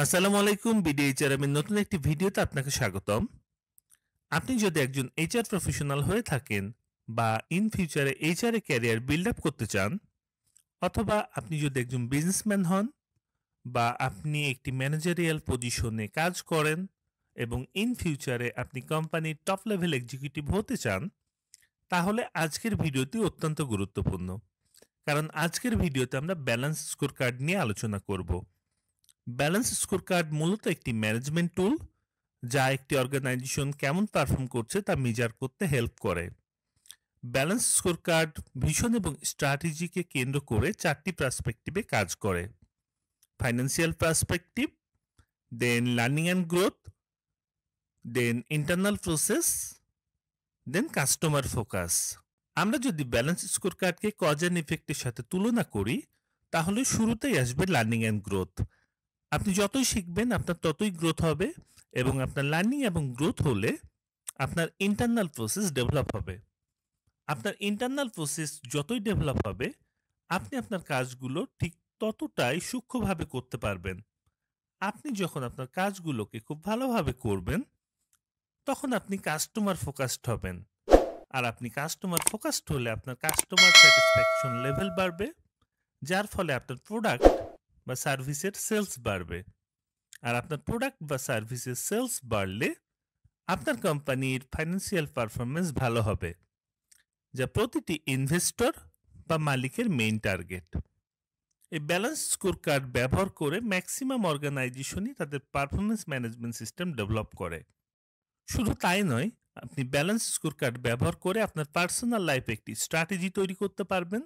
আসসালামু আলাইকুম বিডিএইচআরএম এর নতুন একটি ভিডিওতে আপনাকে স্বাগতম। আপনি যদি একজন এইচআর প্রফেশনাল হয়ে থাকেন বা ইন ফিউচারে এইচআর এ ক্যারিয়ার বিল্ড আপ করতে চান, অথবা আপনি যদি একজন বিজনেসম্যান হন বা আপনি একটি ম্যানেজারিয়াল পজিশনে কাজ করেন এবং ইন ফিউচারে আপনি কোম্পানির টপ লেভেল এক্সিকিউটিভ হতে চান, তাহলে আজকের ভিডিওটি অত্যন্ত গুরুত্বপূর্ণ। কারণ আজকের ভিডিওতে আমরা ব্যালেন্স স্কোর কার্ড নিয়ে আলোচনা করব। ব্যালেন্স স্কোর কার্ড মূলত একটি ম্যানেজমেন্ট টুল যা একটি অর্গানাইজেশন কেমন পারফর্ম করছে তা মেজার করতে হেল্প করে। ব্যালেন্স স্কোর কার্ড ভিশন এবং স্ট্র্যাটেজিকে কেন্দ্র করে চারটি পার্সপেক্টিভে কাজ করে: financial perspective, then learning and growth, then internal process, then customer focus. আমরা যদি ব্যালেন্স স্কোর কার্ডকে কজ অ্যান্ড ইফেক্টের সাথে তুলনা করি, তাহলে শুরুতেই আসবে লার্নিং অ্যান্ড গ্রোথ। আপনি যতই শিখবেন আপনার ততই গ্রোথ হবে, এবং আপনার লার্নিং এবং গ্রোথ হলে আপনার ইন্টারনাল প্রসেস ডেভেলপ হবে। আপনার ইন্টারনাল প্রসেস যতই ডেভেলপ হবে, আপনি আপনার কাজগুলো ঠিক ততটাই সূক্ষ্মভাবে করতে পারবেন। আপনি যখন আপনার কাজগুলোকে খুব ভালোভাবে করবেন, তখন আপনি কাস্টমার ফোকাসড হবেন। আর আপনি কাস্টমার ফোকাসড হলে আপনার কাস্টমার স্যাটিসফ্যাকশন লেভেল বাড়বে, যার ফলে আপনার প্রোডাক্ট বা সার্ভিসের সেলস বাড়বে। আর আপনার প্রোডাক্ট বা সার্ভিসের সেলস বাড়লে আপনার কোম্পানির ফাইন্যান্সিয়াল পারফরমেন্স ভালো হবে, যা প্রতিটি ইনভেস্টর বা মালিকের মেইন টার্গেট। এই ব্যালেন্স স্কোর কার্ড ব্যবহার করে ম্যাক্সিমাম অর্গানাইজেশনই তাদের পারফরমেন্স ম্যানেজমেন্ট সিস্টেম ডেভেলপ করে। শুধু তাই নয়, আপনি ব্যালেন্স স্কোর কার্ড ব্যবহার করে আপনার পার্সোনাল লাইফে একটি স্ট্র্যাটেজি তৈরি করতে পারবেন,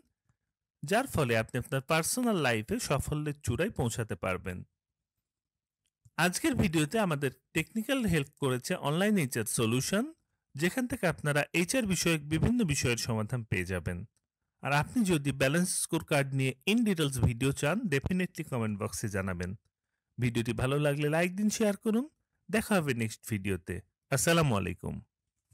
যার ফলে আপনি আপনার পার্সোনাল লাইফে সাফল্যের চূড়ায় পৌঁছাতে পারবেন। আজকের ভিডিওতে আমাদের টেকনিক্যাল হেল্প করেছে অনলাইন এইচআর সলিউশন, যেখান থেকে আপনারা এইচআর বিষয়ক বিভিন্ন বিষয়ের সমাধান পেয়ে যাবেন। আর আপনি যদি ব্যালেন্স স্কোর কার্ড নিয়ে ইন ডিটেলস ভিডিও চান, ডেফিনেটলি কমেন্ট বক্সে জানাবেন। ভিডিওটি ভালো লাগলে লাইক দিন, শেয়ার করুন। দেখা হবে নেক্সট ভিডিওতে। আসসালামু আলাইকুম।